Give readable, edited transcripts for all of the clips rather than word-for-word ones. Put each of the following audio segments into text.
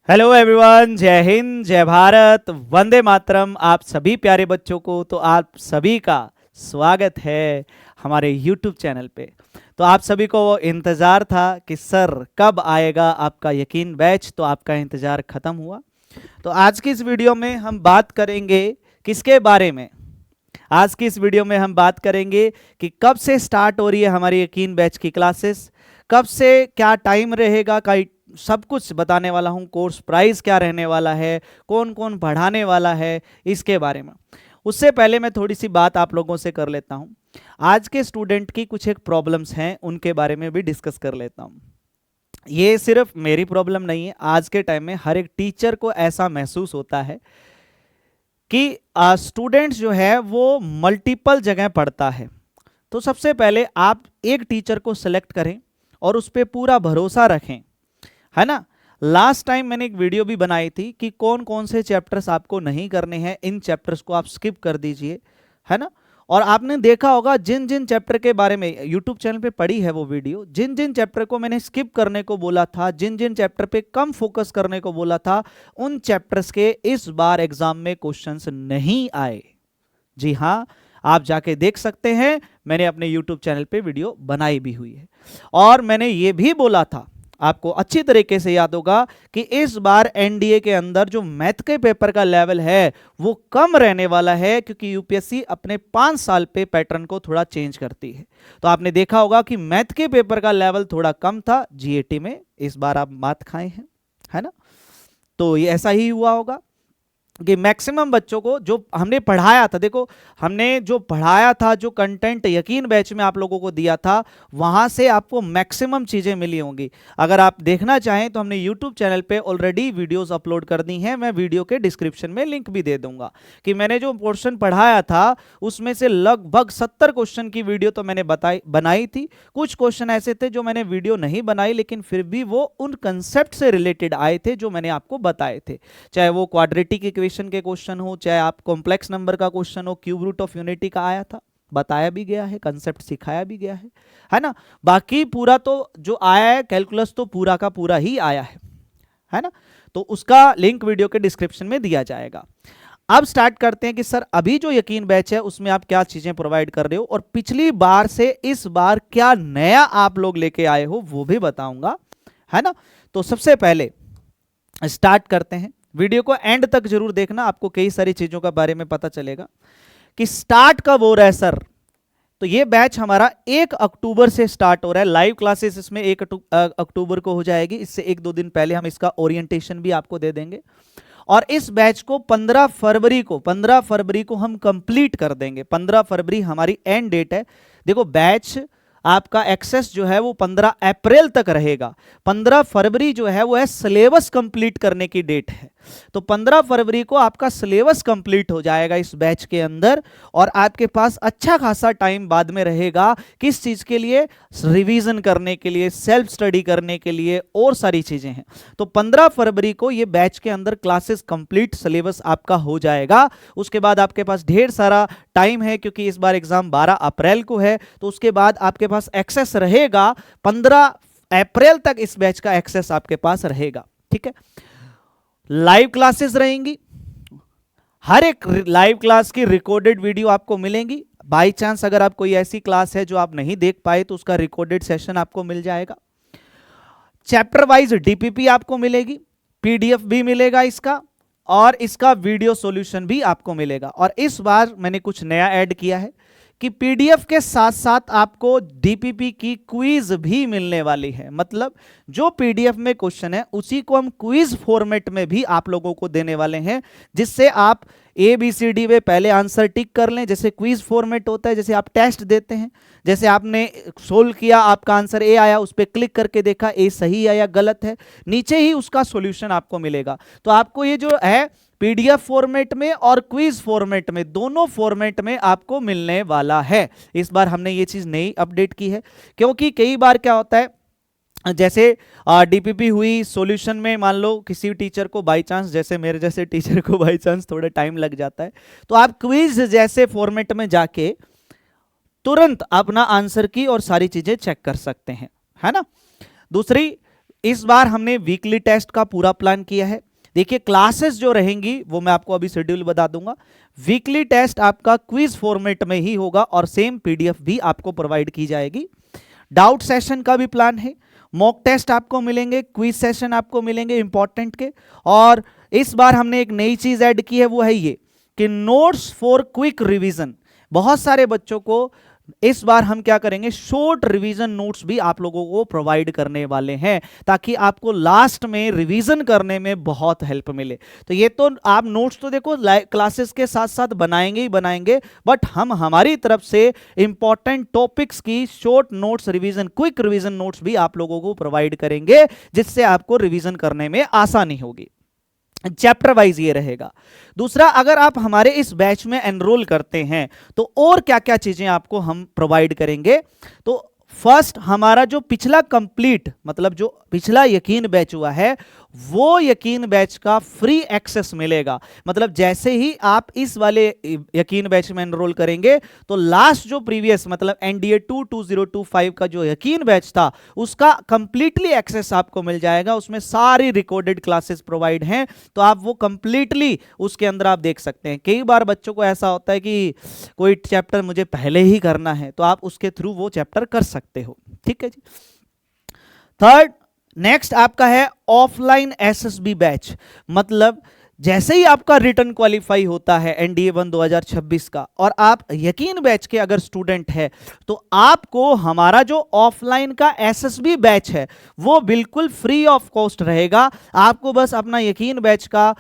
Hello everyone, जय हिंद, जय भारत, वंदे मातरम। आप सभी प्यारे बच्चों को तो आप सभी का स्वागत है हमारे यूट्यूब चैनल पे। तो आप सभी को वो इंतज़ार था कि सर कब आएगा आपका यकीन बैच, तो आपका इंतज़ार ख़त्म हुआ। तो आज की इस वीडियो में हम बात करेंगे किसके बारे में। आज की इस वीडियो में हम बात करेंगे कि कब से स्टार्ट हो रही है हमारी यकीन बैच की क्लासेस, कब से क्या टाइम रहेगा, का सब कुछ बताने वाला हूं। कोर्स प्राइस क्या रहने वाला है, कौन कौन पढ़ाने वाला है, इसके बारे में। उससे पहले मैं थोड़ी सी बात आप लोगों से कर लेता हूं। आज के स्टूडेंट की कुछ एक प्रॉब्लम्स हैं, उनके बारे में भी डिस्कस कर लेता हूं। ये सिर्फ मेरी प्रॉब्लम नहीं है, आज के टाइम में हर एक टीचर को ऐसा महसूस होता है कि स्टूडेंट्स जो है वो मल्टीपल जगह पढ़ता है। तो सबसे पहले आप एक टीचर को सिलेक्ट करें और उस पर पूरा भरोसा रखें, है ना। लास्ट टाइम मैंने एक वीडियो भी बनाई थी कि कौन कौन से चैप्टर्स आपको नहीं करने हैं, इन चैप्टर्स को आप स्किप कर दीजिए, है ना। और आपने देखा होगा जिन जिन चैप्टर के बारे में यूट्यूब चैनल पे पड़ी है वो वीडियो, जिन जिन चैप्टर को मैंने स्किप करने को बोला था, जिन जिन चैप्टर पे कम फोकस करने को बोला था, उन चैप्टर्स के इस बार एग्जाम में क्वेश्चंस नहीं आए। जी हाँ, आप जाके देख सकते हैं, मैंने अपने यूट्यूब चैनल पे वीडियो बनाई भी हुई है। और मैंने ये भी बोला था, आपको अच्छी तरीके से याद होगा, कि इस बार एनडीए के अंदर जो मैथ के पेपर का लेवल है वो कम रहने वाला है, क्योंकि यूपीएससी अपने 5 साल पे पैटर्न को थोड़ा चेंज करती है। तो आपने देखा होगा कि मैथ के पेपर का लेवल थोड़ा कम था जीएटी में, इस बार आप मात खाए हैं, है ना। तो ये ऐसा ही हुआ होगा कि मैक्सिमम बच्चों को जो हमने पढ़ाया था, देखो हमने जो पढ़ाया था, जो कंटेंट यकीन बैच में आप लोगों को दिया था, वहां से आपको मैक्सिमम चीजें मिली होंगी। अगर आप देखना चाहें तो हमने यूट्यूब चैनल पे ऑलरेडी वीडियोस अपलोड कर दी हैं, मैं वीडियो के डिस्क्रिप्शन में लिंक भी दे दूंगा कि मैंने जो पोर्शन पढ़ाया था उसमें से लगभग 70 क्वेश्चन की वीडियो तो मैंने बनाई थी। कुछ क्वेश्चन ऐसे थे जो मैंने वीडियो नहीं बनाई, लेकिन फिर भी वो उन कंसेप्ट से रिलेटेड आए थे जो मैंने आपको बताए थे, चाहे वो क्वाड्रेटिक इक्वेशन के क्वेश्चन हो, चाहे आप कॉम्प्लेक्स नंबर का क्वेश्चन हो, क्यूब रूट ऑफ यूनिटी का आया था, बताया भी गया है, कंसेप्ट सिखाया भी गया है ना। बाकी पूरा तो जो आया है कैलकुलस तो पूरा का पूरा ही आया है ना। तो उसका लिंक वीडियो के डिस्क्रिप्शन में दिया जाएगा। अब स्टार्ट करते हैं कि सर अभी जो यकीन बैच है उसमें आप क्या चीजें प्रोवाइड कर रहे हो, और पिछली बार से इस बार क्या नया आप लोग लेके आए हो वो भी बताऊंगा, है ना। तो सबसे पहले स्टार्ट करते हैं, वीडियो को एंड तक जरूर देखना, आपको कई सारी चीजों के बारे में पता चलेगा कि स्टार्ट कब हो रहा है सर। तो ये बैच हमारा 1 अक्टूबर से स्टार्ट हो रहा है, लाइव क्लासेस इसमें 1 अक्टूबर को हो जाएगी। इससे 1-2 दिन पहले हम इसका ओरिएंटेशन भी आपको दे देंगे, और इस बैच को 15 फरवरी को हम कंप्लीट कर देंगे। 15 फरवरी हमारी एंड डेट है। देखो बैच आपका एक्सेस जो है वो 15 अप्रैल तक रहेगा, 15 फरवरी जो है वो है सिलेबस कंप्लीट करने की डेट है। तो 15 फरवरी को आपका सिलेबस कंप्लीट हो जाएगा इस बैच के अंदर, और आपके पास अच्छा खासा टाइम बाद में रहेगा किस चीज के लिए, रिवीजन करने के लिए, सेल्फ स्टडी करने के लिए, और सारी चीजें हैं। तो 15 फरवरी को ये बैच के अंदर क्लासेस कंप्लीट, सिलेबस आपका हो जाएगा। उसके बाद आपके पास ढेर सारा टाइम है, क्योंकि इस बार एग्जाम 12 अप्रैल को है, तो उसके बाद आपके पास एक्सेस रहेगा 15 अप्रैल तक, इस बैच का एक्सेस आपके पास रहेगा, ठीक है। लाइव क्लासेस रहेंगी, हर एक लाइव क्लास की रिकॉर्डेड वीडियो आपको मिलेंगी। बाय चांस अगर आप कोई ऐसी क्लास है जो आप नहीं देख पाए तो उसका रिकॉर्डेड सेशन आपको मिल जाएगा। चैप्टर वाइज डीपीपी आपको मिलेगी, पीडीएफ भी मिलेगा इसका, और इसका वीडियो सॉल्यूशन भी आपको मिलेगा। और इस बार मैंने कुछ नया ऐड किया है कि पीडीएफ के साथ साथ आपको डीपीपी की क्विज भी मिलने वाली है। मतलब जो पीडीएफ में क्वेश्चन है उसी को हम क्विज फॉर्मेट में भी आप लोगों को देने वाले हैं, जिससे आप ABCD में पहले आंसर टिक कर लें, जैसे क्विज फॉर्मेट होता है, जैसे आप टेस्ट देते हैं, जैसे आपने सोल्व किया, आपका आंसर ए आया, उस पर क्लिक करके देखा ए सही है या गलत है, नीचे ही उसका सॉल्यूशन आपको मिलेगा। तो आपको ये जो है पीडीएफ फॉर्मेट में और क्विज फॉर्मेट में, दोनों फॉर्मेट में आपको मिलने वाला है। इस बार हमने ये चीज नई अपडेट की है, क्योंकि कई बार क्या होता है, जैसे डीपीपी हुई, सॉल्यूशन में मान लो किसी टीचर को बाय चांस, जैसे मेरे जैसे टीचर को बाय चांस थोड़ा टाइम लग जाता है, तो आप क्विज जैसे फॉर्मेट में जाके तुरंत अपना आंसर की और सारी चीजें चेक कर सकते हैं, है ना। दूसरी, इस बार हमने वीकली टेस्ट का पूरा प्लान किया है। देखिए क्लासेस जो रहेंगी वो मैं आपको अभी शेड्यूल बता दूंगा। वीकली टेस्ट आपका क्विज फॉर्मेट में ही होगा और सेम पीडीएफ भी आपको प्रोवाइड की जाएगी। डाउट सेशन का भी प्लान है, मॉक टेस्ट आपको मिलेंगे, क्विज सेशन आपको मिलेंगे इंपॉर्टेंट के। और इस बार हमने एक नई चीज ऐड की है, वो है ये कि नोट्स फॉर क्विक रिवीजन। बहुत सारे बच्चों को इस बार हम क्या करेंगे, शॉर्ट रिवीजन नोट्स भी आप लोगों को प्रोवाइड करने वाले हैं, ताकि आपको लास्ट में रिवीजन करने में बहुत हेल्प मिले। तो ये तो आप नोट्स तो देखो क्लासेस के साथ साथ बनाएंगे ही बनाएंगे, बट हम हमारी तरफ से इंपॉर्टेंट टॉपिक्स की short notes revision, quick revision notes भी आप लोगों को प्रोवाइड करेंगे, जिससे आपको रिवीजन करने में आसानी होगी। चैप्टर वाइज ये रहेगा। दूसरा, अगर आप हमारे इस बैच में एनरोल करते हैं तो और क्या क्या चीजें आपको हम प्रोवाइड करेंगे। तो फर्स्ट, हमारा जो पिछला कंप्लीट मतलब जो पिछला यकीन बैच हुआ है, वो यकीन बैच का फ्री एक्सेस मिलेगा। मतलब जैसे ही आप इस वाले यकीन बैच में एनरोल करेंगे तो लास्ट जो प्रीवियस मतलब एनडीए 2 2025 का जो यकीन बैच था, उसका कंप्लीटली एक्सेस आपको मिल जाएगा। उसमें सारी रिकॉर्डेड क्लासेस प्रोवाइड हैं, तो आप वो कंप्लीटली उसके अंदर आप देख सकते हैं। कई बार बच्चों को ऐसा होता है कि कोई चैप्टर मुझे पहले ही करना है, तो आप उसके थ्रू वो चैप्टर कर सकते हो। ठीक है जी। थर्ड, नेक्स्ट आपका है ऑफलाइन एसएसबी बैच। मतलब जैसे ही आपका रिटर्न क्वालिफाई होता है एनडीए 1 2026 का, और आप यकीन बैच के अगर स्टूडेंट है, तो आपको हमारा जो ऑफलाइन का एसएसबी बैच है वो बिल्कुल फ्री ऑफ कॉस्ट रहेगा। आपको बस अपना यकीन बैच का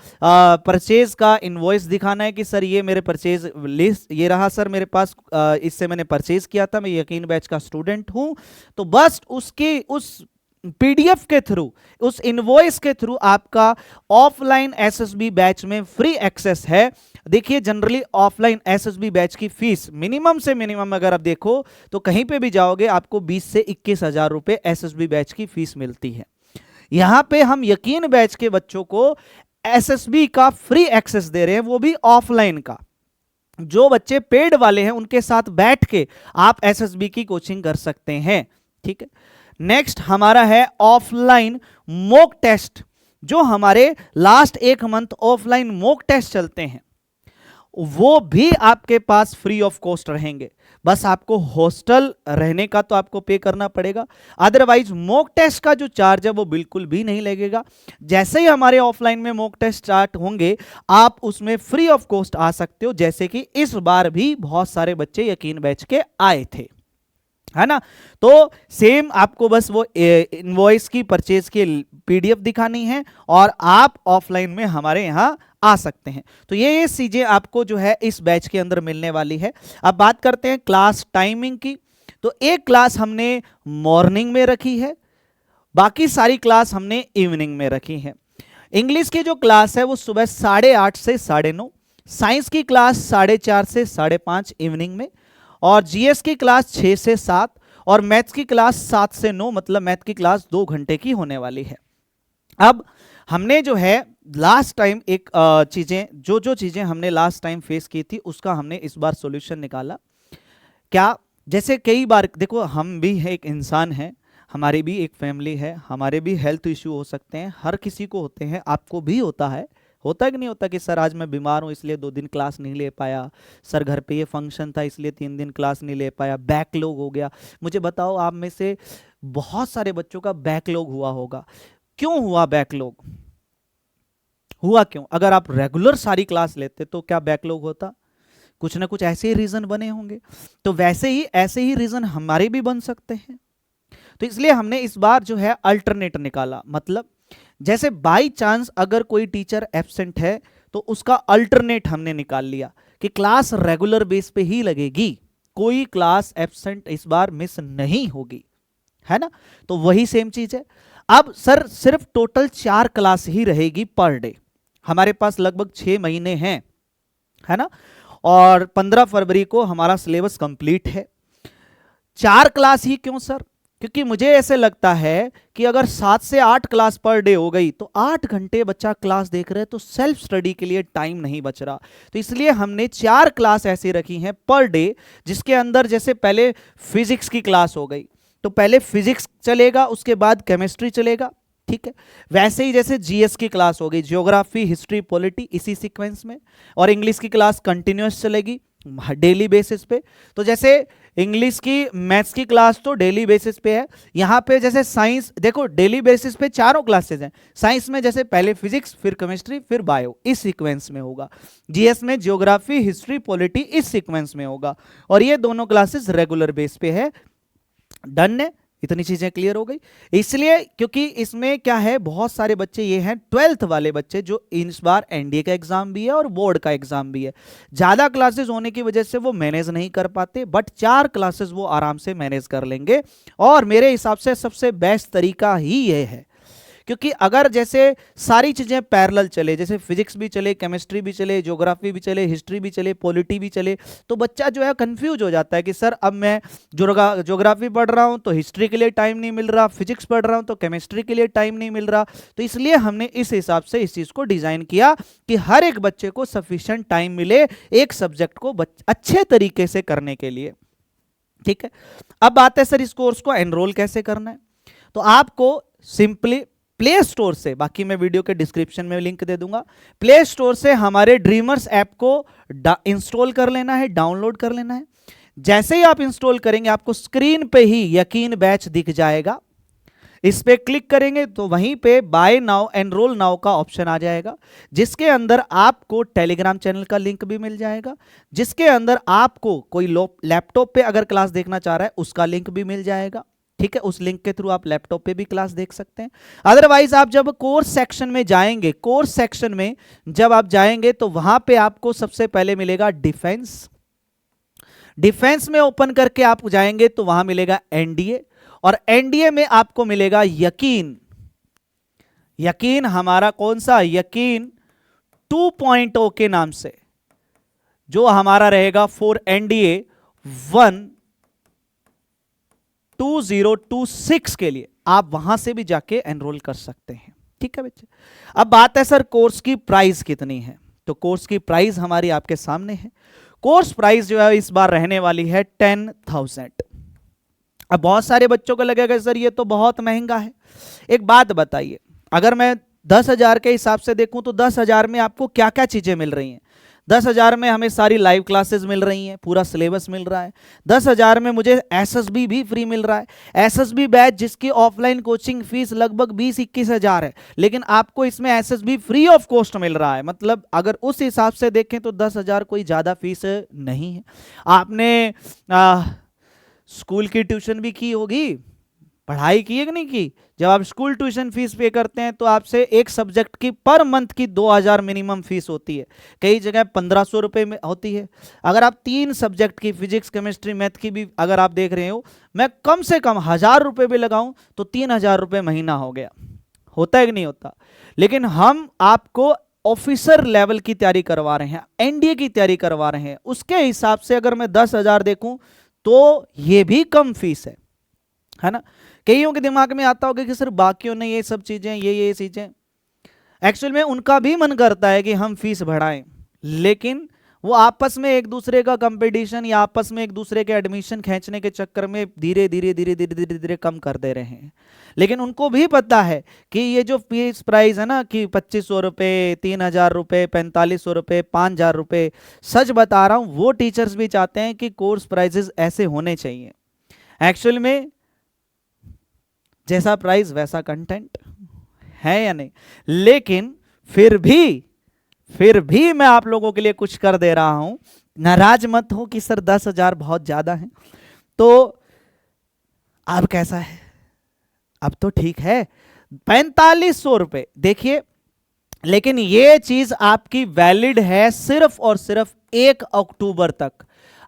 परचेज का इनवॉइस दिखाना है कि सर ये मेरे परचेज लिस्ट ये रहा सर मेरे पास, इससे मैंने परचेज किया था, मैं यकीन बैच का स्टूडेंट हूं। तो बस उसके उस पीडीएफ के थ्रू, उस इनवॉइस के थ्रू आपका ऑफलाइन एसएसबी बैच में फ्री एक्सेस है। देखिए जनरली ऑफलाइन एसएसबी बैच की फीस मिनिमम से मिनिमम अगर आप देखो तो कहीं पे भी जाओगे आपको 20 से 21 हजार रुपए एसएसबी बैच की फीस मिलती है। यहां पे हम यकीन बैच के बच्चों को एसएसबी का फ्री एक्सेस दे रहे हैं, वो भी ऑफलाइन का। जो बच्चे पेड वाले हैं उनके साथ बैठ के आप एसएसबी की कोचिंग कर सकते हैं। ठीक है। नेक्स्ट हमारा है ऑफलाइन मॉक टेस्ट। जो हमारे लास्ट एक मंथ ऑफलाइन मॉक टेस्ट चलते हैं वो भी आपके पास फ्री ऑफ कॉस्ट रहेंगे। बस आपको हॉस्टल रहने का तो आपको पे करना पड़ेगा, अदरवाइज मॉक टेस्ट का जो चार्ज है वो बिल्कुल भी नहीं लगेगा। जैसे ही हमारे ऑफलाइन में मॉक टेस्ट स्टार्ट होंगे आप उसमें फ्री ऑफ कॉस्ट आ सकते हो, जैसे कि इस बार भी बहुत सारे बच्चे यकीन बैच के आए थे, है ना। तो सेम आपको बस वो इनवॉइस की परचेज की पीडीएफ दिखानी है और आप ऑफलाइन में हमारे यहां आ सकते हैं। तो ये चीजें आपको जो है इस बैच के अंदर मिलने वाली है। अब बात करते हैं क्लास टाइमिंग की। तो एक क्लास हमने मॉर्निंग में रखी है, बाकी सारी क्लास हमने इवनिंग में रखी है। इंग्लिश की जो क्लास है वो सुबह 8:30 से 9:30, साइंस की क्लास 4:30 से 5:30 इवनिंग में, और जीएस की क्लास 6 से 7, और मैथ्स की क्लास 7 से 9, मतलब मैथ की क्लास 2 घंटे की होने वाली है। अब हमने जो है लास्ट टाइम एक चीजें जो चीजें हमने लास्ट टाइम फेस की थी उसका हमने इस बार सॉल्यूशन निकाला। क्या, जैसे कई बार देखो हम भी एक इंसान हैं, हमारी भी एक फैमिली है, हमारे भी हेल्थ इश्यू हो सकते हैं, हर किसी को होते हैं, आपको भी होता है कि नहीं होता कि सर आज मैं बीमार हूं इसलिए 2 दिन क्लास नहीं ले पाया, सर घर पे ये फंक्शन था इसलिए 3 दिन क्लास नहीं ले पाया, बैकलॉग हो गया। मुझे बताओ आप में से बहुत सारे बच्चों का बैकलॉग हुआ होगा। क्यों हुआ बैकलॉग? हुआ क्यों? अगर आप रेगुलर सारी क्लास लेते तो क्या बैकलॉग होता? कुछ ना कुछ ऐसे ही रीजन बने होंगे। तो वैसे ही ऐसे ही रीजन हमारे भी बन सकते हैं। तो इसलिए हमने इस बार जो है अल्टरनेट निकाला। मतलब जैसे बाई चांस अगर कोई टीचर एब्सेंट है तो उसका अल्टरनेट हमने निकाल लिया कि क्लास रेगुलर बेस पे ही लगेगी, कोई क्लास एब्सेंट इस बार मिस नहीं होगी, है ना। तो वही सेम चीज है। अब सर सिर्फ टोटल 4 क्लास ही रहेगी पर डे, हमारे पास लगभग 6 महीने हैं, है ना, और 15 फरवरी को हमारा सिलेबस कंप्लीट है। 4 क्लास ही क्यों सर? क्योंकि मुझे ऐसे लगता है कि अगर 7 से 8 क्लास पर डे हो गई तो 8 घंटे बच्चा क्लास देख रहे हैं तो सेल्फ स्टडी के लिए टाइम नहीं बच रहा। तो इसलिए हमने 4 क्लास ऐसी रखी हैं पर डे, जिसके अंदर जैसे पहले फिजिक्स की क्लास हो गई तो पहले फिजिक्स चलेगा, उसके बाद केमिस्ट्री चलेगा, ठीक है। वैसे ही जैसे जीएस की क्लास होगी, ज्योग्राफी, हिस्ट्री, पॉलिटी, इसी सीक्वेंस में, और इंग्लिश की क्लास कंटिन्यूअस चलेगी डेली बेसिस पे। तो जैसे इंग्लिश की, मैथ्स की क्लास तो डेली बेसिस पे है। यहाँ पे जैसे साइंस देखो डेली बेसिस पे चारों क्लासेस हैं। साइंस में जैसे पहले फिजिक्स, फिर केमिस्ट्री, फिर बायो, इस सीक्वेंस में होगा। जीएस में ज्योग्राफी, हिस्ट्री, पॉलिटी, इस सीक्वेंस में होगा। और ये दोनों क्लासेस रेगुलर बेस पे है। डन है, इतनी चीजें क्लियर हो गई। इसलिए क्योंकि इसमें क्या है, बहुत सारे बच्चे ये हैं 12th वाले बच्चे जो इस बार एनडीए का एग्जाम भी है और बोर्ड का एग्जाम भी है। ज्यादा क्लासेस होने की वजह से वो मैनेज नहीं कर पाते, बट 4 क्लासेस वो आराम से मैनेज कर लेंगे। और मेरे हिसाब से सबसे बेस्ट तरीका ही ये है, क्योंकि अगर जैसे सारी चीजें पैरेलल चले, जैसे फिजिक्स भी चले, केमिस्ट्री भी चले, ज्योग्राफी भी चले, हिस्ट्री भी चले, पॉलिटी भी चले, तो बच्चा जो है कंफ्यूज हो जाता है कि सर अब मैं ज्योग्राफी पढ़ रहा हूं तो हिस्ट्री के लिए टाइम नहीं मिल रहा, फिजिक्स पढ़ रहा हूं तो केमिस्ट्री के लिए टाइम नहीं मिल रहा। तो इसलिए हमने इस हिसाब से इस चीज को डिजाइन किया कि हर एक बच्चे को सफिशिएंट टाइम मिले एक सब्जेक्ट को अच्छे तरीके से करने के लिए। ठीक है, अब बात है सर इस कोर्स को एनरोल कैसे करना है। तो आपको सिंपली प्ले स्टोर से, बाकी मैं वीडियो के डिस्क्रिप्शन में लिंक दे दूंगा, प्ले स्टोर से हमारे ड्रीमर्स ऐप को इंस्टॉल कर लेना है, डाउनलोड कर लेना है। जैसे ही आप इंस्टॉल करेंगे आपको स्क्रीन पे ही यकीन बैच दिख जाएगा। इस पे क्लिक करेंगे तो वहीं पे बाय नाउ, एनरोल नाउ का ऑप्शन आ जाएगा, जिसके अंदर आपको टेलीग्राम चैनल का लिंक भी मिल जाएगा, जिसके अंदर आपको कोई लैपटॉप पे अगर क्लास देखना चाह रहा है उसका लिंक भी मिल जाएगा। ठीक है, उस लिंक के थ्रू आप लैपटॉप पे भी क्लास देख सकते हैं। अदरवाइज आप जब कोर्स सेक्शन में जाएंगे, कोर्स सेक्शन में जब आप जाएंगे तो वहां पे आपको सबसे पहले मिलेगा डिफेंस। डिफेंस में ओपन करके आप जाएंगे तो वहां मिलेगा एनडीए, और एनडीए में आपको मिलेगा यकीन। यकीन हमारा कौन सा, यकीन 2.0 के नाम से, जो हमारा रहेगा फॉर एनडीए 2026 के लिए। आप वहां से भी जाके एनरोल कर सकते हैं। ठीक है बच्चे, अब बात है सर कोर्स की प्राइस कितनी है। तो कोर्स की प्राइस हमारी आपके सामने है। कोर्स प्राइस जो है इस बार रहने वाली है 10,000। अब बहुत सारे बच्चों को लगेगा सर ये तो बहुत महंगा है। एक बात बताइए, अगर मैं 10,000 के हिसाब से देखूं तो 10,000 में आपको क्या क्या चीजें मिल रही हैं। 10,000 में हमें सारी लाइव क्लासेस मिल रही हैं, पूरा सिलेबस मिल रहा है। 10,000 में मुझे एसएसबी भी फ्री मिल रहा है। एसएसबी बैच जिसकी ऑफलाइन कोचिंग फीस लगभग 20-21 हज़ार है, लेकिन आपको इसमें एसएसबी फ्री ऑफ कॉस्ट मिल रहा है। मतलब अगर उस हिसाब से देखें तो 10,000 कोई ज़्यादा फीस नहीं है। आपने स्कूल की ट्यूशन भी की होगी, पढ़ाई की है कि नहीं की। जब आप स्कूल ट्यूशन फीस पे करते हैं तो आपसे एक सब्जेक्ट की पर मंथ की 2,000 मिनिमम फीस होती है, कई जगह 1,500 रुपये में होती है। अगर आप 3 सब्जेक्ट की, फिजिक्स, केमिस्ट्री, मैथ की भी अगर आप देख रहे हो, मैं कम से कम 1,000 रुपये भी लगाऊं तो 3,000 रुपये महीना हो गया। होता है कि नहीं होता। लेकिन हम आपको ऑफिसर लेवल की तैयारी करवा रहे हैं, एनडीए की तैयारी करवा रहे हैं, उसके हिसाब से अगर मैं 10,000 देखूं तो ये भी कम फीस है ना। कईयों के दिमाग में आता होगा कि सर बाकियों ने ये सब चीजें, ये चीजें, एक्चुअल में उनका भी मन करता है कि हम फीस बढ़ाएं, लेकिन वो आपस में एक दूसरे का कंपटीशन या आपस में एक दूसरे के एडमिशन खींचने के चक्कर में धीरे धीरे कम कर दे रहे हैं। लेकिन उनको भी पता है कि ये जो फीस प्राइस है ना कि 2,500 रुपये, 3,000 रुपये, 4,500 रुपये, 5,000 रुपये, सच बता रहा हूं वो टीचर्स भी चाहते हैं कि कोर्स प्राइजेस ऐसे होने चाहिए। एक्चुअल में जैसा प्राइस वैसा कंटेंट है या नहीं, लेकिन फिर भी मैं आप लोगों के लिए कुछ कर दे रहा हूं। नाराज मत हो कि सर 10,000 बहुत ज्यादा है। तो अब कैसा है, अब तो ठीक है 4,500 रुपए। देखिए, लेकिन ये चीज आपकी वैलिड है सिर्फ और सिर्फ 1 अक्टूबर तक।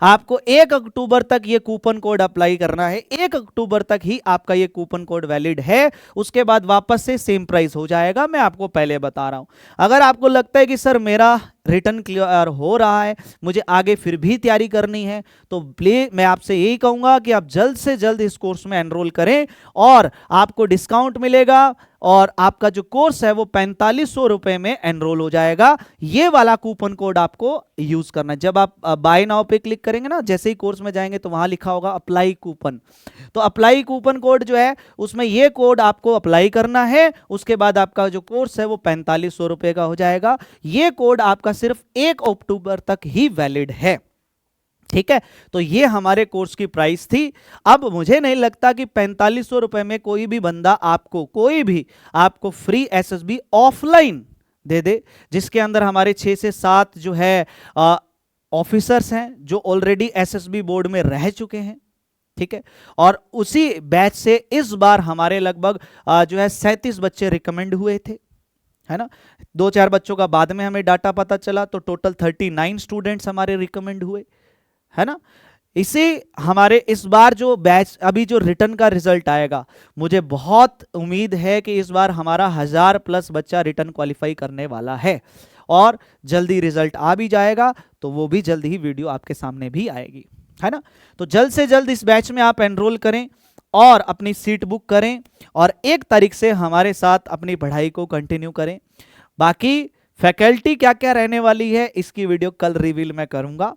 आपको 1 अक्टूबर तक ये कूपन कोड अप्लाई करना है। 1 अक्टूबर तक ही आपका ये कूपन कोड वैलिड है, उसके बाद वापस से सेम प्राइस हो जाएगा। मैं आपको पहले बता रहा हूं। अगर आपको लगता है कि सर मेरा रिटर्न क्लियर हो रहा है, मुझे आगे फिर भी तैयारी करनी है, तो मैं आपसे यही कहूंगा कि आप जल्द से जल्द इस कोर्स में एनरोल करें और आपको डिस्काउंट मिलेगा और आपका जो कोर्स है वो 4500 रुपए में एनरोल हो जाएगा। ये वाला कूपन कोड आपको यूज करना है। जब आप बाय नाउ पे क्लिक करेंगे ना, जैसे ही कोर्स में जाएंगे तो वहां लिखा होगा अप्लाई कूपन, तो अप्लाई कूपन कोड जो है उसमें ये कोड आपको अप्लाई करना है। उसके बाद आपका जो कोर्स है वो 4500 रुपए का हो जाएगा। ये कोड आपका सिर्फ 1 अक्टूबर तक ही वैलिड है, ठीक है। तो ये हमारे कोर्स की प्राइस थी। अब मुझे नहीं लगता कि 4500 रुपए में कोई भी बंदा आपको फ्री एसएसबी ऑफलाइन दे दे, जिसके अंदर हमारे 6 से 7 जो है ऑफिसर्स हैं जो ऑलरेडी एसएसबी बोर्ड में रह चुके हैं, ठीक है। और उसी बैच से इस बार हमारे लगभग जो है 37 बच्चे रिकमेंड हुए थे, है ना। 2-4 बच्चों का बाद में हमें डाटा पता चला, तो टोटल 39 स्टूडेंट्स हमारे रिकमेंड हुए, है ना। इसे हमारे इस बार जो बैच अभी जो रिटर्न का रिजल्ट आएगा, मुझे बहुत उम्मीद है कि इस बार हमारा 1000+ बच्चा रिटर्न क्वालिफाई करने वाला है और जल्दी रिजल्ट आ भी जाएगा, तो वो भी जल्द ही वीडियो आपके सामने भी आएगी, है ना। तो जल्द से जल्द इस बैच में आप एनरोल करें और अपनी सीट बुक करें और 1 तारीख से हमारे साथ अपनी पढ़ाई को कंटिन्यू करें। बाकी फैकल्टी क्या क्या रहने वाली है इसकी वीडियो कल रिवील मैं करूंगा।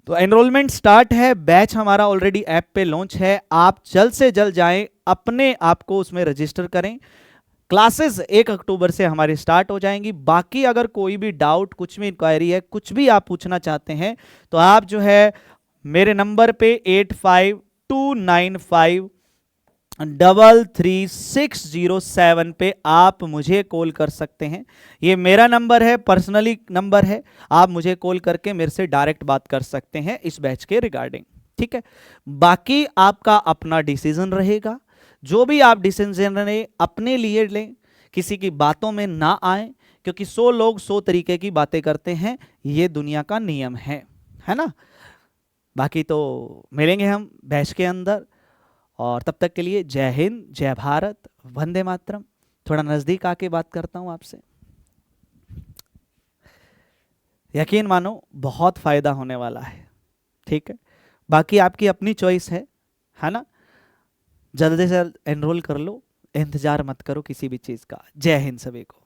तो एनरोलमेंट स्टार्ट है, बैच हमारा ऑलरेडी ऐप पे लॉन्च है, आप जल्द से जल्द जाएं, अपने आप को उसमें रजिस्टर करें। क्लासेस 1 अक्टूबर से हमारी स्टार्ट हो जाएंगी। बाकी अगर कोई भी डाउट, कुछ भी इंक्वायरी है, कुछ भी आप पूछना चाहते हैं, तो आप जो है मेरे नंबर पे 8529533607 पे आप मुझे कॉल कर सकते हैं। ये मेरा नंबर है, पर्सनली नंबर है, आप मुझे कॉल करके मेरे से डायरेक्ट बात कर सकते हैं इस बैच के रिगार्डिंग, ठीक है। बाकी आपका अपना डिसीजन रहेगा, जो भी आप डिसीजन लें अपने लिए लें, किसी की बातों में ना आए, क्योंकि 100 लोग 100 तरीके की बातें करते हैं, ये दुनिया का नियम है ना। बाकी तो मिलेंगे हम बैच के अंदर, और तब तक के लिए जय हिंद, जय भारत, वंदे मातरम। थोड़ा नजदीक आके बात करता हूं आपसे, यकीन मानो बहुत फायदा होने वाला है, ठीक है। बाकी आपकी अपनी चॉइस है ना। जल्दी से एनरोल कर लो, इंतजार मत करो किसी भी चीज का। जय हिंद सभी को।